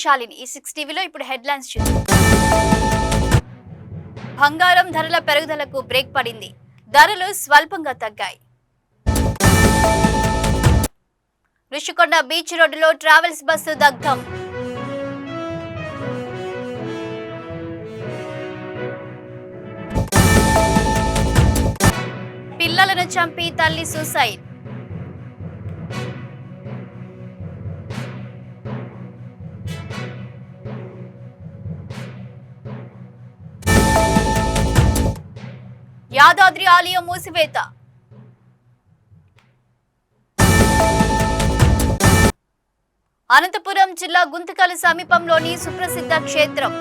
శాలిని ఈ 6 టీవీలో ఇప్పుడు హెడ్లైన్స్ చూద్దాం. బంగారం ధరల పెరుగుదలకు బ్రేక్ పడింది. ధరలు స్వల్పంగా తగ్గాయి. ఋషికొండ బీచ్ రోడ్డులో ట్రావెల్స్ బస్సు దగ్ధం. పిల్లలను చంపి తల్లి సూసైడ్. యాదాద్రి ఆలయం మూసివేత. అనంతపురం జిల్లా గుంతకల్ సమీపంలోని సుప్రసిద్ధ క్షేత్రం.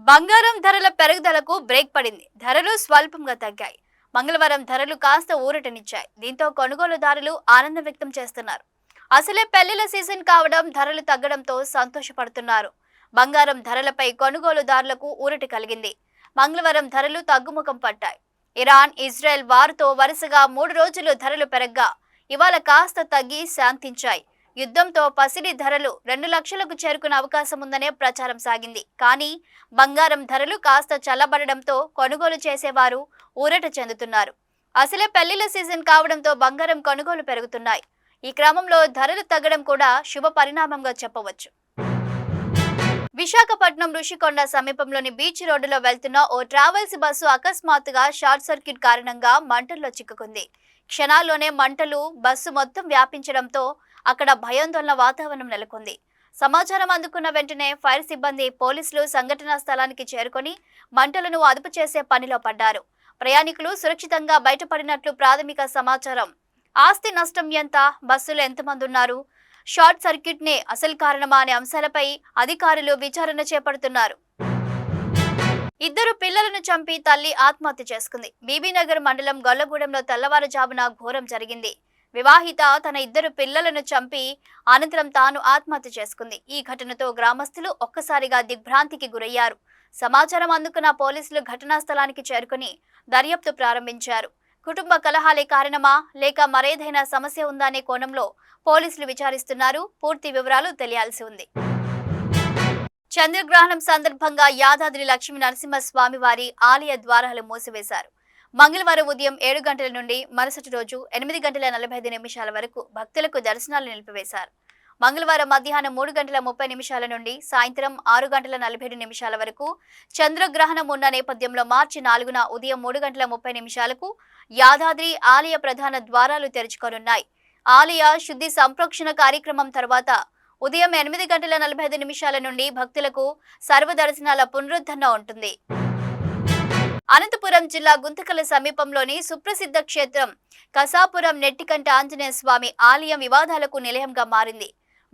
బంగారం ధరల పెరుగుదలకు బ్రేక్ పడింది. ధరలు స్వల్పంగా తగ్గాయి. మంగళవారం ధరలు కాస్త ఊరటనిచ్చాయి. దీంతో కొనుగోలుదారులు ఆనందం వ్యక్తం చేస్తున్నారు. అసలే పెళ్లిల సీజన్ కావడం, ధరలు తగ్గడంతో సంతోషపడుతున్నారు. బంగారం ధరలపై కొనుగోలుదారులకు ఊరట కలిగింది. మంగళవారం ధరలు తగ్గుముఖం పట్టాయి. ఇరాన్, ఇజ్రాయెల్ వార్తో వరుసగా 3 రోజులు ధరలు పెరగ్గా ఇవాళ కాస్త తగ్గి శాంతించాయి. యుద్ధంతో పసిడి ధరలు 2 లక్షలకు చేరుకునే అవకాశం ఉందనే ప్రచారం సాగింది. కానీ బంగారం ధరలు కాస్త చల్లబడడంతో కొనుగోలు చేసేవారు ఊరట చెందుతున్నారు. అసలే పెళ్లిల సీజన్ కావడంతో బంగారం కొనుగోలు పెరుగుతున్నాయి. ఈ క్రమంలో ధరలు తగ్గడం కూడా శుభ పరిణామంగా చెప్పవచ్చు. విశాఖపట్నం ఋషికొండ సమీపంలోని బీచ్ రోడ్డులో వెళ్తున్న ఓ ట్రావెల్స్ బస్సు అకస్మాత్తుగా షార్ట్ సర్క్యూట్ కారణంగా మంటల్లో చిక్కుకుంది. క్షణాల్లోనే మంటలు బస్సు మొత్తం వ్యాపించడంతో అక్కడ భయాందోళన వాతావరణం నెలకొంది. సమాచారం అందుకున్న వెంటనే ఫైర్ సిబ్బంది, పోలీసులు సంఘటనా స్థలానికి చేరుకొని మంటలను అదుపు చేసే పనిలో పడ్డారు. ప్రయాణికులు సురక్షితంగా బయటపడినట్లు ప్రాథమిక సమాచారం. ఆస్తి నష్టం ఎంత, బస్సులో ఎంతమంది ఉన్నారు, షార్ట్ సర్క్యూట్ నే అసలు కారణమా అనే అంశాలపై అధికారులు విచారణ చేపడుతున్నారు. 2 పిల్లలను చంపి తల్లి ఆత్మహత్య చేసుకుంది. బీబీనగర్ మండలం గొల్లగూడెంలో తెల్లవారుజామున ఘోరం జరిగింది. వివాహిత తన 2 పిల్లలను చంపి అనంతరం తాను ఆత్మహత్య చేసుకుంది. ఈ ఘటనతో గ్రామస్తులు ఒక్కసారిగా దిగ్భ్రాంతికి గురయ్యారు. సమాచారం అందుకున్న పోలీసులు ఘటనా స్థలానికి చేరుకుని దర్యాప్తు ప్రారంభించారు. కుటుంబ కలహాలే కారణమా లేక మరేదైనా సమస్య ఉందా అనే కోణంలో పోలీసులు విచారిస్తున్నారు. పూర్తి వివరాలు తెలియాల్సి ఉంది. చంద్రగ్రహణం సందర్భంగా యాదాద్రి లక్ష్మీ నరసింహస్వామి వారి ఆలయ ద్వారాలు మూసివేశారు. మంగళవారం ఉదయం 7 గంటల నుండి మరుసటి రోజు 8:45 వరకు భక్తులకు దర్శనాలు నిలిపివేశారు. మంగళవారం మధ్యాహ్నం 3:30 నుండి సాయంత్రం 6:47 వరకు చంద్రగ్రహణం ఉన్న నేపథ్యంలో మార్చి 4న ఉదయం 3:30 యాదాద్రి ఆలయ ప్రధాన ద్వారాలు తెరుచుకోనున్నాయి. ఆలయ శుద్ధి సంప్రోక్షణ కార్యక్రమం తర్వాత ఉదయం 8:45 నుండి భక్తులకు సర్వదర్శనాల పునరుద్ధరణ ఉంటుంది. అనంతపురం జిల్లా గుంతకల్ సమీపంలోని సుప్రసిద్ధ క్షేత్రం కసాపురం నెట్టికంట ఆంజనేయ స్వామి ఆలయం వివాదాలకు నిలయంగా మారింది.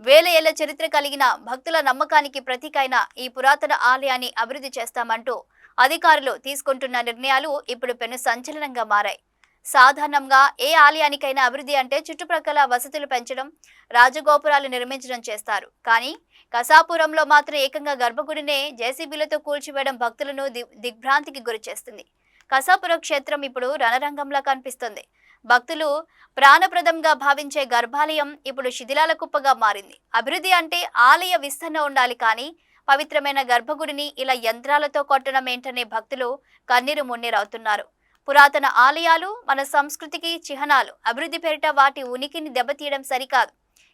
వేల ఏళ్ల చరిత్ర కలిగిన భక్తుల నమ్మకానికి ప్రతీకైన ఈ పురాతన ఆలయాన్ని అభివృద్ధి చేస్తామంటూ అధికారులు తీసుకుంటున్న నిర్ణయాలు ఇప్పుడు పెను సంచలనంగా మారాయి. సాధారణంగా ఏ ఆలయానికైనా అభివృద్ధి అంటే చుట్టుప్రక్కల వసతులు పెంచడం, రాజగోపురాలు నిర్మించడం చేస్తారు. కానీ కసాపురంలో మాత్రం ఏకంగా గర్భగుడినే జేసీబీలతో కూల్చివేయడం భక్తులను దిగ్భ్రాంతికి గురి చేస్తుంది. కసాపురం క్షేత్రం ఇప్పుడు రణరంగంలా కనిపిస్తుంది. భక్తులు ప్రాణప్రదంగా భావించే గర్భాలయం ఇప్పుడు శిథిలాల కుప్పగా మారింది. అభివృద్ధి అంటే ఆలయ విస్తరణ ఉండాలి, కానీ పవిత్రమైన గర్భగుడిని ఇలా యంత్రాలతో కొట్టడం ఏంటనే భక్తులు కన్నీరు మున్నీరవుతున్నారు. పురాతన ఆలయాలు మన సంస్కృతికి చిహ్నాలు. అభివృద్ధి పేరిట వాటి ఉనికిని దెబ్బతీయడం సరికాదు.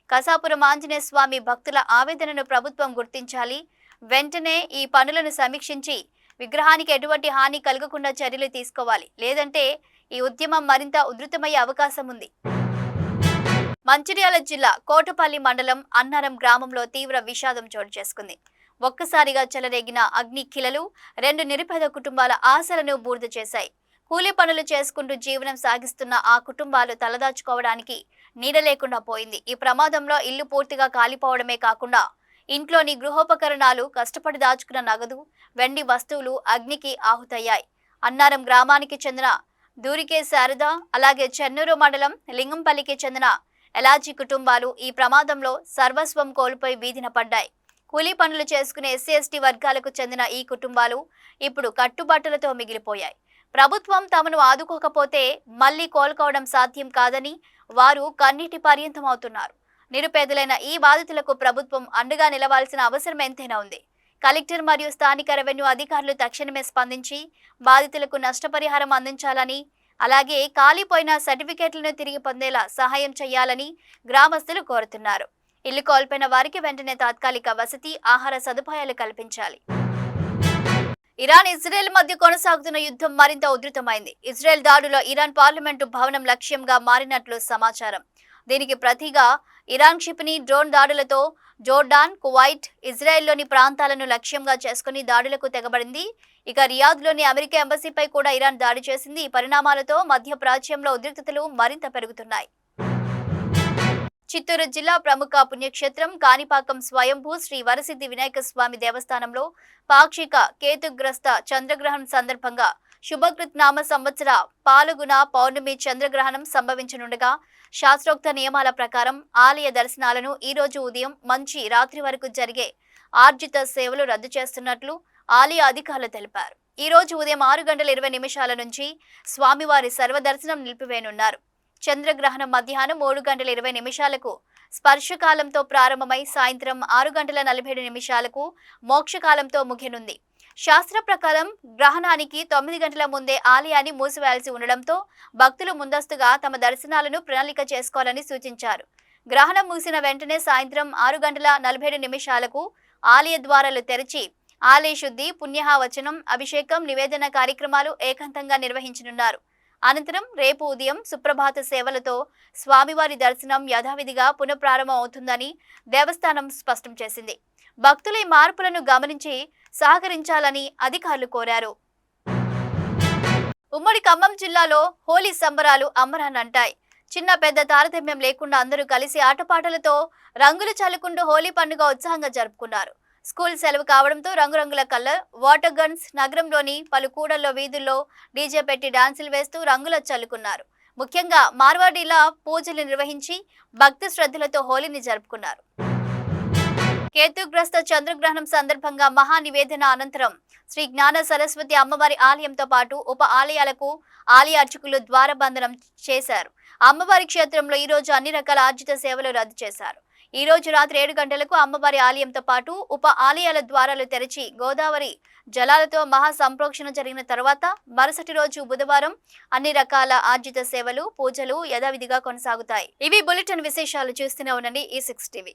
కసాపురం ఆంజనేయ స్వామి భక్తుల ఆవేదనను ప్రభుత్వం గుర్తించాలి. వెంటనే ఈ పనులను సమీక్షించి విగ్రహానికి ఎటువంటి హాని కలగకుండా చర్యలు తీసుకోవాలి. లేదంటే ఈ ఉద్యమం మరింత ఉధృతమయ్యే అవకాశం ఉంది. మంచిర్యాల జిల్లా కోటపల్లి మండలం అన్నారం గ్రామంలో తీవ్ర విషాదం చోటు చేసుకుంది. ఒక్కసారిగా చెలరేగిన అగ్ని కిలలు 2 నిరుపేద కుటుంబాల ఆశలను బూడిద చేశాయి. కూలీ పనులు చేసుకుంటూ జీవనం సాగిస్తున్న ఆ కుటుంబాలు తలదాచుకోవడానికి నీడ లేకుండా పోయింది. ఈ ప్రమాదంలో ఇల్లు పూర్తిగా కాలిపోవడమే కాకుండా ఇంట్లోని గృహోపకరణాలు, కష్టపడి దాచుకున్న నగదు, వెండి వస్తువులు అగ్నికి ఆహుతయ్యాయి. అన్నారం గ్రామానికి చెందిన దూరికే శారద, అలాగే చెన్నూరు మండలం లింగంపల్లికి చెందిన ఎలాజీ కుటుంబాలు ఈ ప్రమాదంలో సర్వస్వం కోల్పోయి వీధిన పడ్డాయి. కూలీ పనులు చేసుకునే ఎస్సీ/ఎస్టీ వర్గాలకు చెందిన ఈ కుటుంబాలు ఇప్పుడు కట్టుబాటులతో మిగిలిపోయాయి. ప్రభుత్వం తమను ఆదుకోకపోతే మళ్లీ కోలుకోవడం సాధ్యం కాదని వారు కన్నీటి పర్యంతమవుతున్నారు. నిరుపేదలైన ఈ బాధితులకు ప్రభుత్వం అండగా నిలవాల్సిన అవసరం ఎంతైనా ఉంది. కలెక్టర్ మరియు స్థానిక రెవెన్యూ అధికారులు తక్షణమే స్పందించి బాధితులకు నష్టపరిహారం అందించాలని, అలాగే కాలిపోయిన సర్టిఫికేట్లను తిరిగి పొందేలా సహాయం చేయాలని గ్రామస్తులు కోరుతున్నారు. ఇల్లు కోల్పోయిన వారికి వెంటనే తాత్కాలిక వసతి, ఆహార సదుపాయాలు కల్పించాలి. ఇరాన్ ఇజ్రాయెల్ మధ్య కొనసాగుతున్న యుద్ధం మరింత ఉధృతమైంది. ఇజ్రాయెల్ దాడులో ఇరాన్ పార్లమెంటు భవనం లక్ష్యంగా మారినట్లు సమాచారం. దీనికి ప్రతిగా ఇరాన్ క్షిపణి డ్రోన్ దాడులతో జోర్డాన్, కువైట్, ఇజ్రాయెల్లోని ప్రాంతాలను లక్ష్యంగా చేసుకుని దాడులకు తెగబడింది. ఇక రియాద్లోని అమెరికా ఎంబసీపై కూడా ఇరాన్ దాడి చేసింది. ఈ పరిణామాలతో మధ్య ప్రాచ్యంలో ఉద్రిక్తతలు మరింత పెరుగుతున్నాయి. చిత్తూరు జిల్లా ప్రముఖ పుణ్యక్షేత్రం కాణిపాకం స్వయంభూ శ్రీ వరసిద్ధి వినాయక స్వామి దేవస్థానంలో పాక్షిక కేతుగ్రస్త చంద్రగ్రహణం సందర్భంగా శుభకృత్ నామ సంవత్సర పాల్గొన పౌర్ణమి చంద్రగ్రహణం సంభవించనుండగా శాస్త్రోక్త నియమాల ప్రకారం ఆలయ దర్శనాలను ఈ రోజు ఉదయం మంచి రాత్రి వరకు జరిగే ఆర్జిత సేవలు రద్దు చేస్తున్నట్లు ఆలయ అధికారులు తెలిపారు. ఈ రోజు ఉదయం 6:20 నుంచి స్వామివారి సర్వదర్శనం నిలిపివేయనున్నారు. చంద్రగ్రహణం మధ్యాహ్నం 3:20 స్పర్శకాలంతో ప్రారంభమై సాయంత్రం 6:47 మోక్షకాలంతో ముగియనుంది. శాస్త్ర ప్రకారం గ్రహణానికి 9 గంటల ముందే ఆలయాన్ని మూసివేయాల్సి ఉండడంతో భక్తులు ముందస్తుగా తమ దర్శనాలను ప్రణాళిక చేసుకోవాలని సూచించారు. గ్రహణం ముగిసిన వెంటనే సాయంత్రం 6:47 ఆలయ ద్వారాలు తెరిచి ఆలయ శుద్ధి, పుణ్యాహవచనం, అభిషేకం, నివేదన కార్యక్రమాలు ఏకాంతంగా నిర్వహించనున్నారు. అనంతరం రేపు ఉదయం సుప్రభాత సేవలతో స్వామివారి దర్శనం యథావిధిగా పునఃప్రారంభం అవుతుందని దేవస్థానం స్పష్టం చేసింది. భక్తుల ఈ మార్పులను గమనించి సహకరించాలని అధికారులు కోరారు. ఉమ్మడి ఖమ్మం జిల్లాలో హోలీ సంబరాలు అంబరాన్నంటాయి. చిన్న పెద్ద తారతమ్యం లేకుండా అందరూ కలిసి ఆటపాటలతో రంగులు చల్లుకుంటూ హోలీ పండుగ ఉత్సాహంగా జరుపుకున్నారు. స్కూల్ సెలవు కావడంతో రంగురంగుల కలర్ వాటర్ గన్స్ నగరంలోని పలు కూడల్లో వీధుల్లో డీజే పెట్టి డాన్సులు వేస్తూ రంగులు చల్లుకున్నారు. ముఖ్యంగా మార్వాడీల పూజలు నిర్వహించి భక్తి శ్రద్ధలతో హోలీని జరుపుకున్నారు. కేతుగ్రస్త చంద్రగ్రహణం సందర్భంగా మహా నివేదన అనంతరం శ్రీ జ్ఞాన సరస్వతి అమ్మవారి ఆలయంతో పాటు ఉప ఆలయాలకు ఆలయ అర్చకులు ద్వారబంధనం చేశారు. అమ్మవారి క్షేత్రంలో ఈ రోజు అన్ని రకాల ఆర్జిత సేవలు రద్దు చేశారు. ఈ రోజు రాత్రి 7 గంటలకు అమ్మవారి ఆలయంతో పాటు ఉప ఆలయాల ద్వారాలు తెరిచి గోదావరి జలాలతో మహా సంప్రోక్షణ జరిగిన తర్వాత మరుసటి రోజు బుధవారం అన్ని రకాల ఆర్జిత సేవలు, పూజలు యథావిధిగా కొనసాగుతాయి. ఇవి బులెటిన్ విశేషాలు. చూస్తూనే ఉండండి ఈ6 టీవీ.